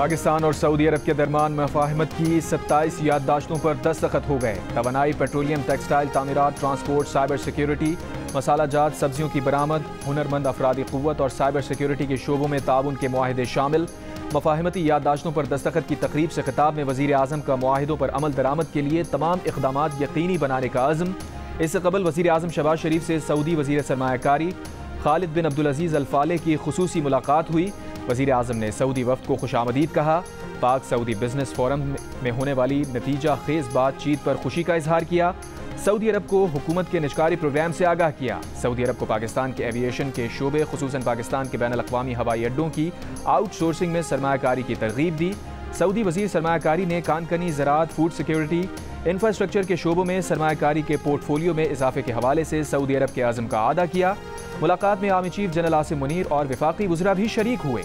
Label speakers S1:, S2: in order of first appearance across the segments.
S1: पाकिस्तान और सऊदी अरब के दरमियान मुफाहमत की 27 याददाश्तों पर दस्तखत हो गए। तवानाई, पेट्रोलियम, टेक्सटाइल, तामीरात, ट्रांसपोर्ट, साइबर सिक्योरिटी, मसाला जात, सब्जियों की बरामद, हुनरमंद अफरादी क़ुव्वत और साइबर सिक्योरिटी के शोबों में ताउन के मुआहदे शामिल। मुफाहमती याददाश्तों पर दस्तखत की तकरीब से खिताब में वज़ीर आज़म का मुआहिदों पर अमल दरामद के लिए तमाम इक़दामात यकीनी बनाने का अज़्म। इससे कबल वज़ीर आज़म शहबाज शरीफ से सऊदी वज़ीर सरमायाकारी खालिद बिन अब्दुल अज़ीज़ अल फालेह की खुसूसी मुलाकात हुई। वज़ीर आज़म ने सऊदी वफ़द को खुशामदीद कहा। पाक सऊदी बिजनेस फोरम में होने वाली नतीजा खेज़ बातचीत पर खुशी का इजहार किया। सऊदी अरब को हुकूमत के निजकारी प्रोग्राम से आगाह किया। सऊदी अरब को पाकिस्तान के एविएशन के शोबे खुसूसन पाकिस्तान के बैनुल अक़वामी हवाई अड्डों की आउटसोर्सिंग में सरमायाकारी की तरगीब दी। सऊदी वज़ीर सरमायाकारी ने कानकनी, ज़राअत, फूड सिक्योरिटी, इंफ्रास्ट्रक्चर के शोबों में सरमायाकारी के पोर्टफोलियो में इजाफे के हवाले से सऊदी अरब के आज़म का आदा किया। मुलाकात में army chief general Asim Munir और वफाकी वज़रा भी शरीक हुए।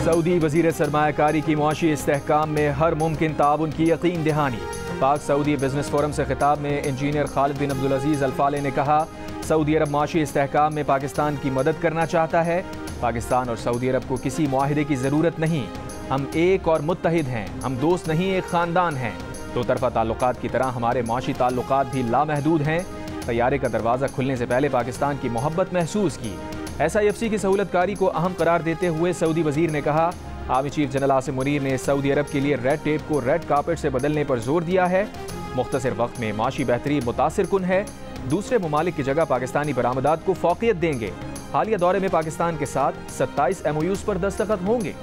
S1: सऊदी वज़ीर सरमायाकारी की मुआशी इस्तेहकाम में हर मुमकिन ताउन की यकीन दहानी। पाक सऊदी बिजनेस फोरम से खिताब में इंजीनियर खालिद बिन अब्दुल अज़ीज़ अल फालेह ने कहा, सऊदी अरब मुआशी इस्तेहकाम में पाकिस्तान की मदद करना चाहता है। पाकिस्तान और सऊदी अरब को किसी मुआहिदे की ज़रूरत नहीं। हम एक और मुत्तहिद हैं। हम दोस्त नहीं, एक ख़ानदान हैं। दो तरफ़ा ताल्लुकात की तरह हमारे मुआशी ताल्लुकात भी लामहदूद हैं। तैयारे का दरवाज़ा खुलने से पहले पाकिस्तान की मोहब्बत महसूस की। SIFC की सहूलतकारी को अहम करार देते हुए सऊदी वज़ीर ने कहा, army chief general Asim Munir ने सऊदी अरब के लिए रेड टेप को रेड कार्पेट से बदलने पर जोर दिया है। मुख्तसर वक्त में माशी बेहतरी मुतासिर कुन है। दूसरे ममालिक की जगह पाकिस्तानी बरामदात को फ़ौक़ियत देंगे। हालिया दौरे में पाकिस्तान के साथ 27 MOUs पर दस्तखत होंगे।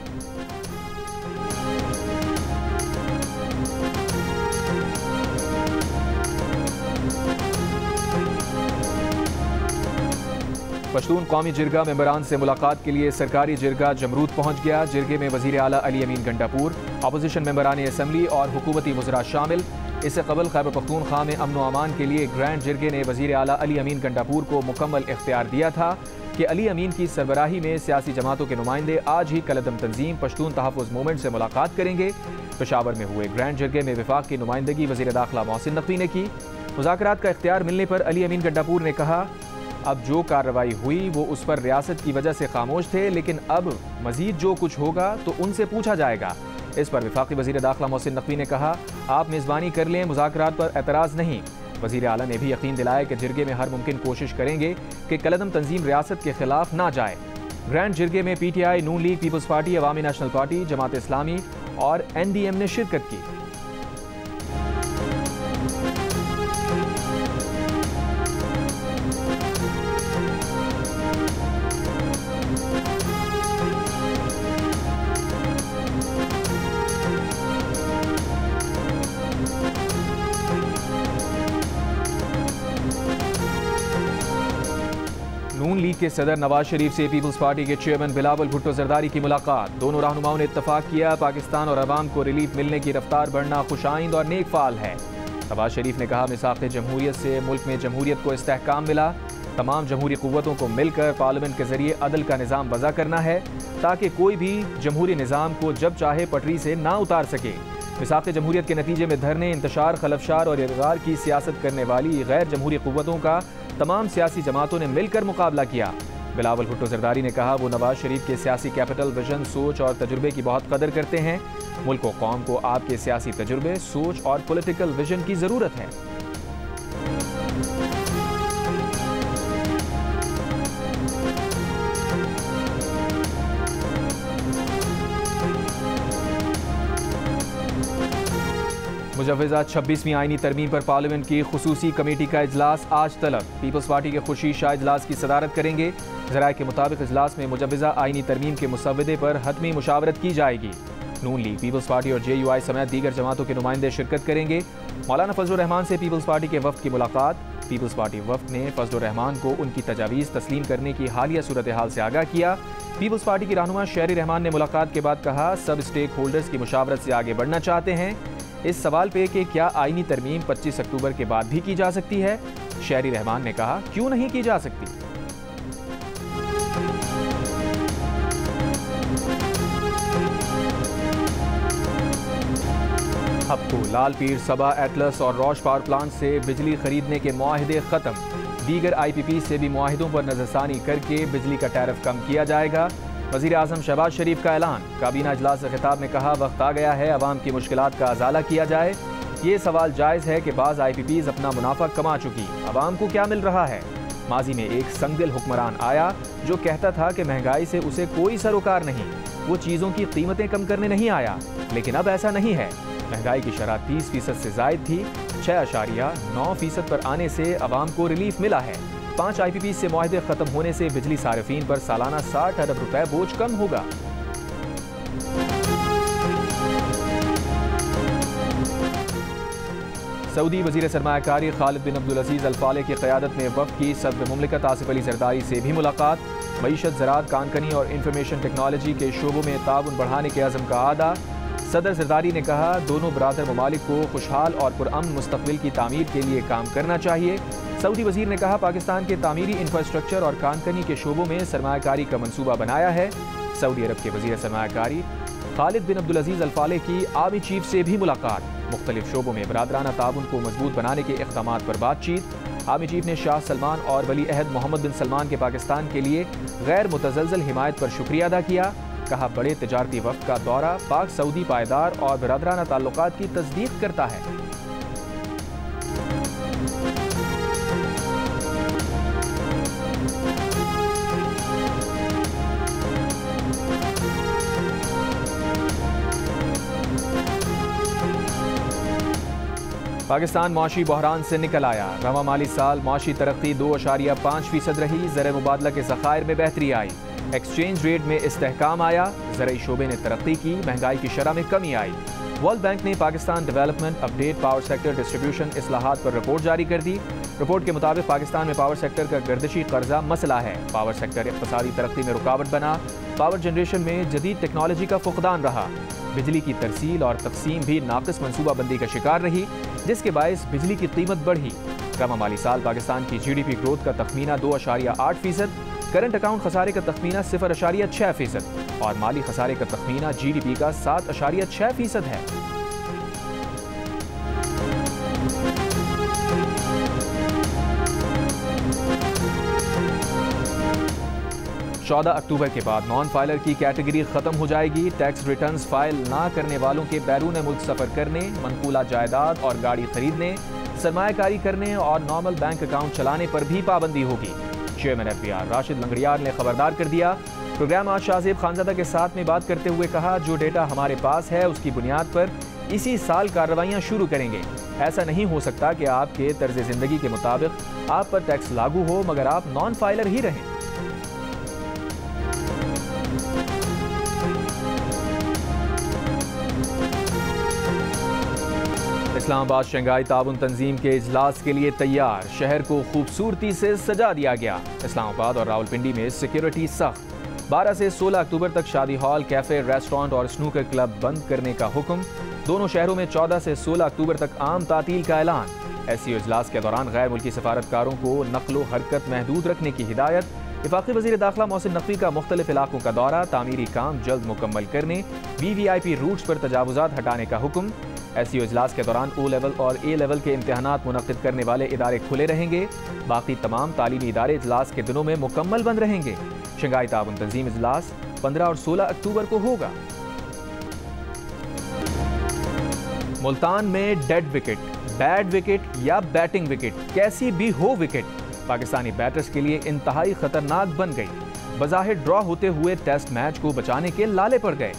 S1: पश्तून कौमी जिरगा मेंबरान से मुलाकात के लिए सरकारी जिरगा जमरूद पहुंच गया। जिरगे में वज़ीर आला अली अमीन गंडापुर, अपोजिशन मेंबरान असम्बली और हुकूमती वज़रा शामिल। इससे कबल खैबर पख्तूनख्वा में अमन व अमान के लिए ग्रैंड जिरगे ने वज़ीर आला अली अमीन गंडापुर को मुकम्मल इख्तियार दिया था कि अली अमीन की सरबराही में सियासी जमातों के नुमाइंदे आज ही कलदम तंजीम पश्तून तहफ़्फ़ुज़ मूवमेंट से मुलाकात करेंगे। पेशावर में हुए ग्रैंड जिरगे में वफाक की नुमाइंदगी वज़ीर दाखिला मोहसिन नकवी ने की। मुज़ाकरात का इख्तियार मिलने पर अली अमीन गंडापुर ने कहा, अब जो कार्रवाई हुई वो उस पर रियासत की वजह से खामोश थे, लेकिन अब मजीद जो कुछ होगा तो उनसे पूछा जाएगा। इस पर वफाकी वज़ीर दाखिला मोहसिन नकवी ने कहा, आप मेज़बानी कर लें, मुज़ाकरात पर एतराज़ नहीं। वज़ीर आला ने भी यकीन दिलाया कि जिरगे में हर मुमकिन कोशिश करेंगे कि कलदम तंजीम रियासत के खिलाफ ना जाए। ग्रैंड जिरगे में PTI, नून लीग, पीपल्स पार्टी, अवामी नेशनल पार्टी, जमात इस्लामी और NDM ने शिरकत की। नून लीग के सदर नवाज शरीफ से पीपल्स पार्टी के चेयरमैन बिलावल भुट्टो जरदारी की मुलाकात। दोनों रहनुमाओं ने इत्तफाक किया, पाकिस्तान और अवाम को रिलीफ मिलने की रफ्तार बढ़ना खुशाइंद और नेक फाल है। नवाज शरीफ ने कहा, मिसाक़ जमहूरियत से मुल्क में जमहूरियत को इस्तेहकाम मिला। तमाम जमहूरी क़ुव्वतों को मिलकर पार्लियामेंट के जरिए अदल का निज़ाम वज़ा करना है ताकि कोई भी जमहूरी निज़ाम को जब चाहे पटरी से ना उतार सके। मिसाक़ जमहूरियत के नतीजे में धरने, इंतशार, खलफशार और इरगार की सियासत करने वाली गैर जमहूरी क़ुव्वतों का तमाम सियासी जमातों ने मिलकर मुकाबला किया। बिलावल भुट्टो जरदारी ने कहा, वो नवाज शरीफ के सियासी कैपिटल, विजन, सोच और तजुर्बे की बहुत कदर करते हैं। मुल्क व कौम को आपके सियासी तजुर्बे, सोच और पॉलिटिकल विजन की ज़रूरत है। मुजव्वज़ा 26वीं आईनी तरमीम पर पार्लियामेंट की खुसूसी कमेटी का इजलास आज तलब। पीपल्स पार्टी के खुर्शीद शाह इजलास की सदारत करेंगे। ज़राए के मुताबिक इजलास में मुजव्वज़ा आईनी तरमीम के मुसव्वदे पर हतमी मुशावरत की जाएगी। नून लीग, पीपल्स पार्टी और JUI समेत दीगर जमातों के नुमाइंदे शिरकत करेंगे। मौलाना फजलुर रहमान से पीपल्स पार्टी के वफ़द की मुलाकात। पीपल्स पार्टी वफ़द ने फजलुर रहमान को उनकी तजावीज़ तस्लीम करने की हालिया सूरत हाल से आगाह किया। पीपल्स पार्टी की रहनुमा शहरी रहमान ने मुलाकात के बाद कहा, सब स्टेक होल्डर्स की मुशावरत से आगे बढ़ना चाहते हैं। इस सवाल पे कि क्या आईनी तरमीम 25 अक्टूबर के बाद भी की जा सकती है, शहरी रहमान ने कहा, क्यों नहीं की जा सकती। अब तो लाल पीर, सबा, एटलस और रौश पावर प्लांट से बिजली खरीदने के मुआहदे खत्म। दीगर IPP से भी मुआहिदों पर नजरसानी करके बिजली का टैरिफ कम किया जाएगा। वज़ीर आज़म शहबाज शरीफ का ऐलान। काबीना इजलास से खिताब में कहा, वक्त आ गया है अवाम की मुश्किलात का अजाला किया जाए। ये सवाल जायज़ है कि बाज़ IPPs अपना मुनाफा कमा चुकी, अवाम को क्या मिल रहा है। माजी में एक संगदिल हुक्मरान आया जो कहता था कि महंगाई से उसे कोई सरोकार नहीं, वो चीज़ों की कीमतें कम करने नहीं आया, लेकिन अब ऐसा नहीं है। महंगाई की शरह 30% से जायद थी। 6.9% पर आने से अवाम को रिलीफ मिला है। 5 IPP से मुआहदे खत्म होने से बिजली सारिफीन पर सालाना 60 अरब रुपए बोझ कम होगा। सऊदी वजीर सरमायाकारी खालिद बिन अब्दुल अजीज अल फाले की क़यादत में वफ़द की सदर मुमलिकत आसिफ अली जरदारी से भी मुलाकात। मईशत, ज़राअत, कानकनी और इंफॉर्मेशन टेक्नोलॉजी के शोबों में ताउन बढ़ाने के अज़म का आदा। सदर जरदारी ने कहा, दोनों बरादर ममालिक को खुशहाल और पुरअमन मुस्तक़बिल की तामीर के लिए काम करना चाहिए। सऊदी वजीर ने कहा, पाकिस्तान के तामीरी इंफ्रास्ट्रक्चर और कानकनी के शोबों में सरमायाकारी का मनसूबा बनाया है। सऊदी अरब के वजीर सरमायाकारी खालिद बिन अब्दुल अजीज अल फाले की आर्मी चीफ से भी मुलाकात। मुख्तलिफ शोबों में बरादराना ताउन को मजबूत बनाने के इक़दामात पर बातचीत। आर्मी चीफ ने शाह सलमान और वली अहद मोहम्मद बिन सलमान के पाकिस्तान के लिए गैर मुतज़लज़ल हिमायत पर शुक्रिया अदा किया। कहा, बड़े तिजारती वफ़द का दौरा पाक सऊदी पायदार और बरादराना ताल्लुकात की तस्दीक करता है। पाकिस्तान मुआशी बहरान से निकल आया। रवा माली साल मुआशी तरक्की 2.5% रही। ज़र मुबादला के ज़खायर में बेहतरी आई। एक्सचेंज रेट में इस्तेहकाम आया। ज़रई शोबे ने तरक्की की। महंगाई की शरह में कमी आई। वर्ल्ड बैंक ने Pakistan development update power sector distribution इस्लाहात पर रिपोर्ट जारी कर दी। रिपोर्ट के मुताबिक पाकिस्तान में पावर सेक्टर का गर्दिशी कर्जा मसला है। पावर सेक्टर इक़्तिसादी तरक्की में रुकावट बना। पावर जनरेशन में जदीद टेक्नोलॉजी का फुकदान रहा। बिजली की तरसील और तकसीम भी नाक़िस मनसूबाबंदी का शिकार रही, जिसके बायस बिजली की कीमत बढ़ी। रवा माली साल पाकिस्तान की GDP ग्रोथ का तखमीना 2.8%, करंट अकाउंट खसारे का तखमीना 0.6% और माली खसारे का तखमीना GDP का 7.6% है। चौदह अक्टूबर के बाद नॉन फाइलर की कैटेगरी खत्म हो जाएगी। टैक्स रिटर्न्स फाइल ना करने वालों के बैरून मुल्क सफर करने, मनकूला जायदाद और गाड़ी खरीदने, सरमायाकारी करने और नॉर्मल बैंक अकाउंट चलाने पर भी पाबंदी होगी। चेयरमैन FBR राशिद लंगड़ियार ने खबरदार कर दिया। प्रोग्राम आज शाहजेब खानजादा के साथ में बात करते हुए कहा, जो डेटा हमारे पास है उसकी बुनियाद पर इसी साल कार्रवाइयाँ शुरू करेंगे। ऐसा नहीं हो सकता कि आपके तर्ज जिंदगी के मुताबिक आप पर टैक्स लागू हो मगर आप नॉन फाइलर ही रहें। इस्लामाबाद शंघाई ताउन तंजीम के इजलास के लिए तैयार। शहर को खूबसूरती से सजा दिया गया। इस्लामाबाद और रावलपिंडी में सिक्योरिटी सख्त। 12 से 16 अक्टूबर तक शादी हॉल, कैफे, रेस्टोरेंट और स्नूकर क्लब बंद करने का हुक्म। दोनों शहरों में 14 से 16 अक्टूबर तक आम तातील का ऐलान। SCO इजलास के दौरान गैर मुल्की सफारतकारों को नकलो हरकत महदूद रखने की हिदायत। वफाकी वज़ीर दाखिला मोहसिन नकवी का मुख्तलिफ इलाकों का दौरा, तामीरी काम जल्द मुकम्मल करने, VVIP रूट्स पर तजावुजात हटाने का हुक्म। SCO इजलास के दौरान O लेवल और A लेवल के इम्तहानात मुनक़िद करने वाले इदारे खुले रहेंगे। बाकी तमाम तालीमी इदारे इजलास के दिनों में मुकम्मल बंद रहेंगे। शंघाई ताउन तंजीम इजलास 15 और 16 अक्टूबर को होगा। मुल्तान में डेड विकेट, बैड विकेट या बैटिंग विकेट, कैसी भी हो विकेट पाकिस्तानी बैटर्स के लिए इंतहाई खतरनाक बन गई। बज़ाहिर ड्रॉ होते हुए टेस्ट मैच को बचाने के लाले पड़ गए।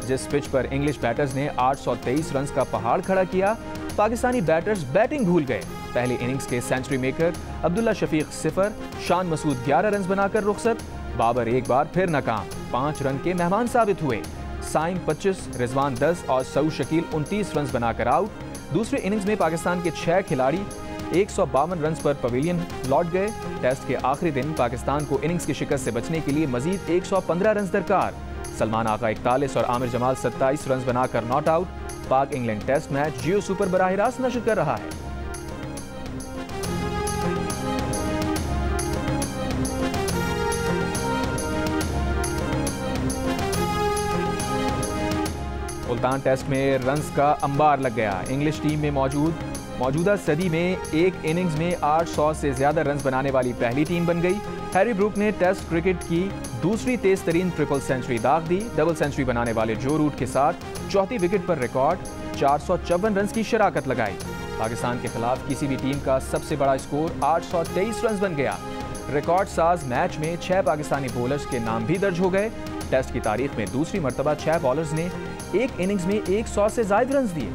S1: जिस पिच पर इंग्लिश बैटर्स ने 823 रन का पहाड़ खड़ा किया, पाकिस्तानी बैटर्स बैटिंग भूल गए। पहली इनिंग्स के century maker Abdullah Shafiq 0, Shan Masood 11 run बनाकर रुखसत। बाबर एक बार फिर नाकाम, 5 रन के मेहमान साबित हुए। साइम 25, रिजवान 10 और सऊद शकील 29 रन बनाकर आउट। दूसरी इनिंग्स में पाकिस्तान के 6 खिलाड़ी 152 रन पर पवेलियन लौट गए। टेस्ट के आखिरी दिन पाकिस्तान को इनिंग्स की शिकस्त से बचने के लिए मजीद 115 रन दरकार। सलमान आगा 41 और आमिर जमाल 27 रन बनाकर नॉट आउट। पाक इंग्लैंड टेस्ट मैच जियो सुपर बराह रास्त नशर कर रहा है। मुल्तान टेस्ट में रन्स का अंबार लग गया। इंग्लिश टीम में मौजूदा सदी में एक इनिंग्स में 800 से ज्यादा रन्स बनाने वाली पहली टीम बन गई। हैरी ब्रूक ने टेस्ट क्रिकेट की दूसरी तेज तरीन ट्रिपल सेंचुरी दाग दी। डबल सेंचुरी बनाने वाले जो रूट के साथ चौथी विकेट पर रिकॉर्ड 454 रन्स की शराकत लगाई। पाकिस्तान के खिलाफ किसी भी टीम का सबसे बड़ा स्कोर 823 रन्स बन गया। रिकॉर्ड साज मैच में 6 पाकिस्तानी बॉलर्स के नाम भी दर्ज हो गए। टेस्ट की तारीख में दूसरी मर्तबा 6 बॉलर्स ने एक इनिंग्स में 100 से ज्यादा रन्स दिए।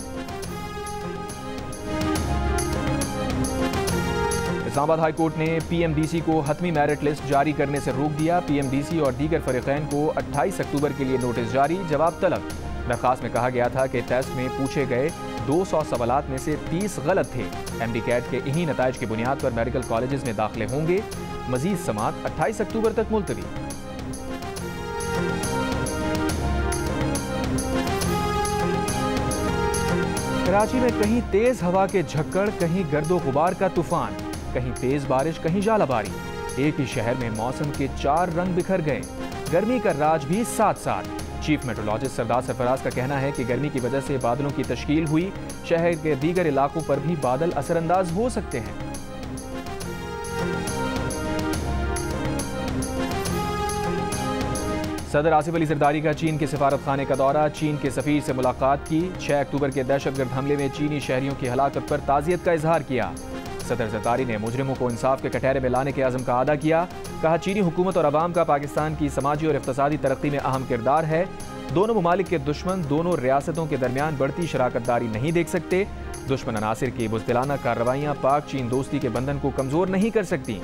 S1: इस्लामाबाद हाई कोर्ट ने पीएमडीसी को हतमी मेरिट लिस्ट जारी करने से रोक दिया। पीएमडीसी और दीगर फरीकैन को 28 अक्टूबर के लिए नोटिस जारी, जवाब तलब। दरखास्त में कहा गया था कि टेस्ट में पूछे गए 200 सवालात में से 30 गलत थे। एमडी कैट के इन्हीं नताइज की बुनियाद पर मेडिकल कॉलेजेस में दाखिले होंगे। मजीद समात 28 अक्टूबर तक मुलतवी। कराची में कहीं तेज हवा के झक्कड़, कहीं गर्दो गुबार का तूफान, कहीं तेज बारिश, कहीं जालाबारी। एक ही शहर में मौसम के 4 रंग बिखर गए। गर्मी का राज भी साथ साथ। चीफ मेट्रोलॉजिस्ट सरदार सरफराज का कहना है कि गर्मी की वजह से बादलों की तश्कील हुई। शहर के दीगर इलाकों पर भी बादल असरअंदाज हो सकते हैं। सदर आसिफ अली जरदारी का चीन के सिफारत खाने का दौरा, चीन के सफीर से मुलाकात की। 6 अक्टूबर के दहशतगर्द हमले में चीनी शहरियों की हलाकत पर ताज़ियत का इजहार किया। सदर जरदारी ने मुजरिमों को इंसाफ के कटहरे में लाने के अज़म का अदा किया। कहा, चीनी हुकूमत और अवाम का पाकिस्तान की समाजी और इक़्तिसादी तरक्की में अहम किरदार है। दोनों ममालिक के दुश्मन दोनों रियासतों के दरमियान बढ़ती शराकतदारी नहीं देख सकते। दुश्मन अनासिर की बुज़दिलाना कार्रवाइयाँ पाक चीन दोस्ती के बंधन को कमज़ोर नहीं कर सकती।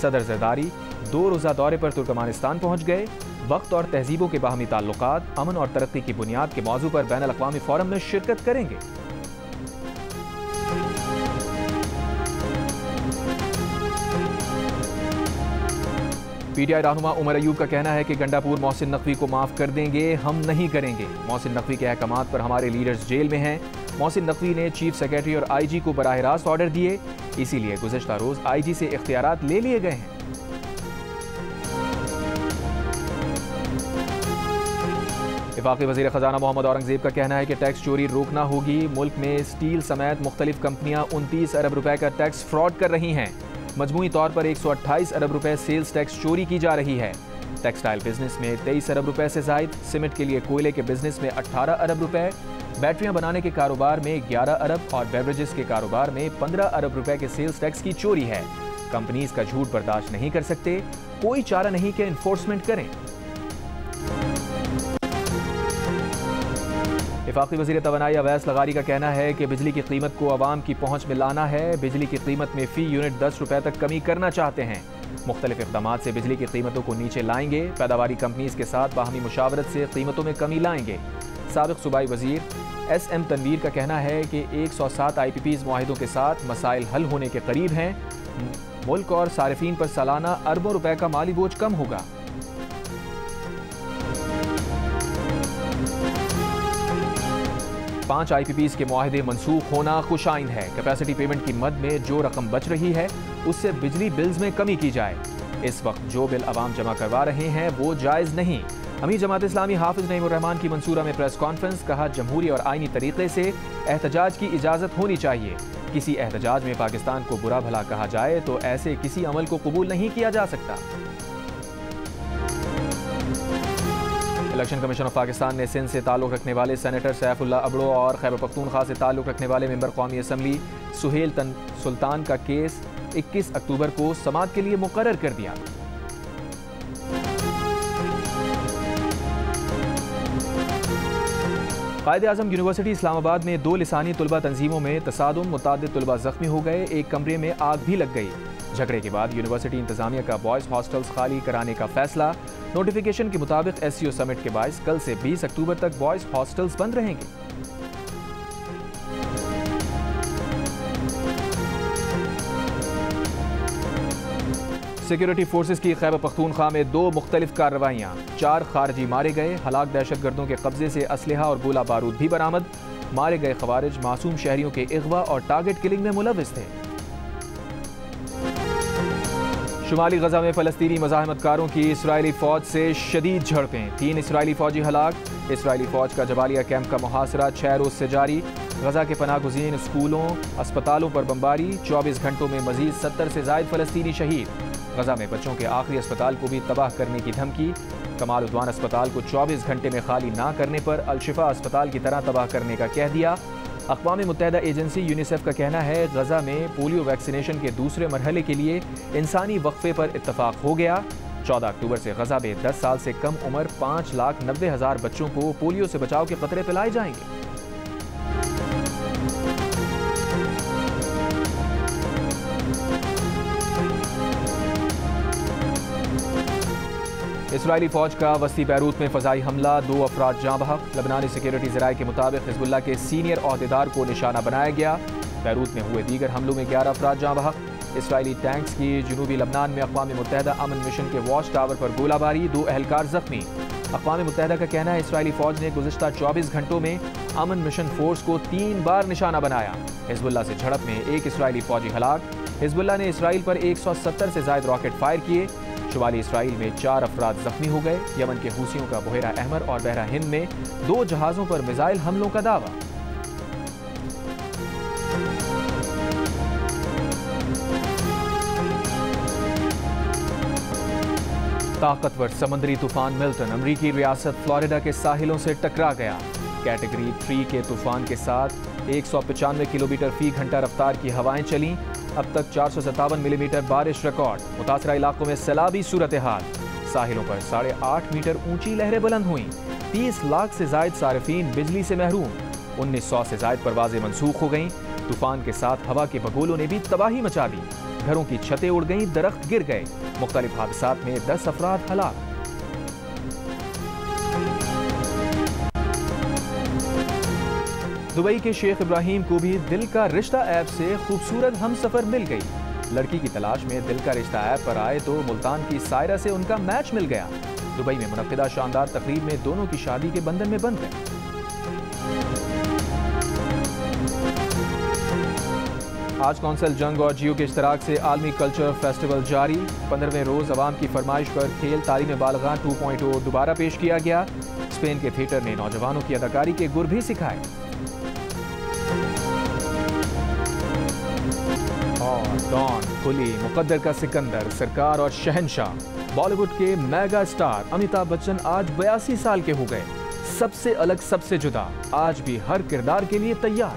S1: सदर जरदारी 2 रोज़ा दौरे पर तुर्कमानिस्तान पहुँच गए। वक्त और तहजीबों के बाहमी ताल्लुकात, अमन और तरक्की की बुनियाद के मौजू पर बैनुल अक़वामी फोरम में शिरकत करेंगे। पीटीआई रहनुमा उमर अयूब का कहना है कि गंडापुर मोहसिन नकवी को माफ कर देंगे, हम नहीं करेंगे। मोहसिन नकवी के अहकामात पर हमारे लीडर्स जेल में हैं। मोहसिन नकवी ने चीफ सेक्रेटरी और आईजी को बराह रास्त ऑर्डर दिए, इसीलिए गुज़श्ता रोज आईजी से इख्तियारात ले लिए गए हैं। वफाकी वज़ीर ख़ज़ाना मोहम्मद औरंगज़ेब का कहना है कि टैक्स चोरी रोकना होगी। मुल्क में स्टील समेत मुख्तलिफ कंपनियां 29 अरब रुपए का टैक्स फ्रॉड कर रही हैं। मजमूई तौर पर 128 अरब रुपए सेल्स टैक्स चोरी की जा रही है। टेक्सटाइल बिजनेस में 23 अरब रुपए से जायद, सीमेंट के लिए कोयले के बिजनेस में 18 अरब रुपए, बैटरियां बनाने के कारोबार में 11 अरब और बेवरेजेस के कारोबार में 15 अरब रुपए के सेल्स टैक्स की चोरी है। कंपनीज का झूठ बर्दाश्त नहीं कर सकते, कोई चारा नहीं कि इन्फोर्समेंट करें। वफाकी वज़ीर तवानाई अवैस लगारी का कहना है कि बिजली की कीमत को आवाम की पहुँच में लाना है। बिजली की कीमत में फ़ी यूनिट 10 रुपए तक कमी करना चाहते हैं। मुख्तलिफ इक़दामात से बिजली की कीमतों को नीचे लाएंगे। पैदावारी कंपनीज के साथ बाहमी मुशावरत से कीमतों में कमी लाएंगे। साबिक़ सूबाई वज़ीर SM तनवीर का कहना है कि 107 IPPs मुआहिदों के साथ मसाइल हल होने के करीब हैं। मुल्क और सारिफीन पर सालाना अरबों रुपए का माली बोझ कम होगा। पांच IPPs के मुआहिदे मनसूख होना खुशाइन है। कैपेसिटी पेमेंट की मद में जो रकम बच रही है उससे बिजली बिल्स में कमी की जाए। इस वक्त जो बिल अवाम जमा करवा रहे हैं वो जायज़ नहीं। अमीर जमात इस्लामी हाफिज नईमुर रहमान की मंसूरा में प्रेस कॉन्फ्रेंस, कहा जमहूरी और आईनी तरीके से एहतजाज की इजाज़त होनी चाहिए। किसी एहतजाज में पाकिस्तान को बुरा भला कहा जाए तो ऐसे किसी अमल को कबूल नहीं किया जा सकता। इलेक्शन कमीशन ऑफ पाकिस्तान ने सिंध से ताल्लुक़ रखने वाले सेनेटर सैफुल्लाह अबड़ो और खैबर पख्तूनख्वा से ताल्लुक़ रखने वाले मेंबर कौमी असम्बली सुहेल सुल्तान का केस 21 अक्टूबर को समाअत के लिए मुकर्रर कर दिया। कायद-ए-आज़म यूनिवर्सिटी इस्लामाबाद में 2 लिसानी तुलबा तंजीमों में तसादुम, मुतादिद तुलबा जख्मी हो गए। एक कमरे में आग भी लग गई। झगड़े के बाद यूनिवर्सिटी इंतजामिया का बॉयज़ हॉस्टल्स खाली कराने का फैसला। नोटिफिकेशन के मुताबिक SCO समिट के बायस कल से 20 अक्टूबर तक बॉयज़ हॉस्टल्स बंद रहेंगे। सिक्योरिटी फोर्सेस की खैबर पख्तूनख्वा में 2 मुख्तलिफ कार्रवाइयाँ, 4 खारजी मारे गए। हलाक दहशतगर्दों के कब्जे से असलहा और गोला बारूद भी बरामद। मारे गए खवारिज मासूम शहरियों के अगवा और टारगेट किलिंग में मुलविस थे। शुमाली गजा में फलस्तीनी मज़ाहमतकारों की इसराइली फौज से शदीद झड़पें, 3 इसराइली फौजी हलाक। इसराइली फौज का जबालिया कैंप का मुहासरा 6 रोज से जारी। गजा के पनाह गुज़ीन स्कूलों अस्पतालों पर बमबारी, 24 घंटों में मजीद 70 से ज़ायद फलस्तीनी शहीद। गजा में बच्चों के आखिरी अस्पताल को भी तबाह करने की धमकी। कमाल उद्वान अस्पताल को 24 घंटे में खाली ना करने पर अल-शिफा अस्पताल की तरह तबाह करने का कह दिया। अक़वाम मुत्तहिदा एजेंसी यूनिसेफ का कहना है गजा में पोलियो वैक्सीनेशन के दूसरे मरहले के लिए इंसानी वक्फे पर इत्तफाक हो गया। 14 अक्टूबर से गजा में 10 साल से कम उम्र 5,90,000 बच्चों को पोलियो से बचाव के कतरे पिलाए जाएंगे। इसराइली फौज का वस्ती बैरूत में फ़ज़ाई हमला, 2 अफराद जाँ बहक। लबनानी सिक्योरिटी ज़राए के मुताबिक हिज़्बुल्लाह के सीनियर ओहदेदार को निशाना बनाया गया। बैरूत में हुए दीगर हमलों में 11 अफराद जाँ बहक। इसराइली टैंक्स की जनूबी लबनान में अक़वाम मुत्तहिदा अमन मिशन के वॉच टावर पर गोलाबारी, 2 एहलकार ज़ख्मी। अक़वाम मुत्तहिदा का कहना है इसराइली फ़ौज ने गुज़िश्ता 24 घंटों में अमन मिशन फोर्स को 3 बार निशाना बनाया। हिज़्बुल्लाह से झड़प में 1 इसराइली फ़ौजी हलाक। हिज़्बुल्लाह ने इसराइल पर 170 से ज़ायद रॉकेट फायर किए। शुमाली इसराइल में 4 अफराद जख्मी हो गए। यमन के हूसियों का बुहेरा अहमर और बहरा हिंद में 2 जहाज़ों पर मिसाइल हमलों का दावा। ताकतवर समंदरी तूफान मिल्टन अमरीकी रियासत फ्लोरिडा के साहिलों से टकरा गया। कैटेगरी 3 के तूफान के साथ 195 किलोमीटर फी घंटा रफ्तार की हवाएं चलीं। अब तक 457 मिलीमीटर बारिश रिकॉर्ड। मुतासरा इलाकों में सैलाबी सूरत हाल। साहिलों पर 8.5 मीटर ऊंची लहरें बुलंद हुईं। 30 लाख से जायद सारिफीन बिजली से महरूम। 1900 से जायद परवाजें मनसूख हो गईं। तूफान के साथ हवा के बगोलों ने भी तबाही मचा दी। घरों की छतें उड़ गईं, दरख्त गिर गए। मुख्तलिफ हादसात में 10 अफराद हलाक। दुबई के शेख इब्राहिम को भी दिल का रिश्ता ऐप से खूबसूरत हमसफर मिल गई। लड़की की तलाश में दिल का रिश्ता ऐप पर आए तो मुल्तान की सायरा से उनका मैच मिल गया। दुबई में मुनक्किदा शानदार तकरीब में दोनों की शादी के बंधन में बंध गए। आज कौंसल जंग और जियो के इश्तराक से आलमी कल्चर फेस्टिवल जारी। 15वें रोज अवाम की फरमाइश पर खेल तालीम बालगां 2.0 दोबारा पेश किया गया। स्पेन के थिएटर ने नौजवानों की अदाकारी के गुर भी सिखाए। और डॉन, कुली, मुकद्दर का सिकंदर, सरकार और शहनशाह। बॉलीवुड के मेगा स्टार अमिताभ बच्चन आज 82 साल के हो गए। सबसे अलग, सबसे जुदा, आज भी हर किरदार के लिए तैयार।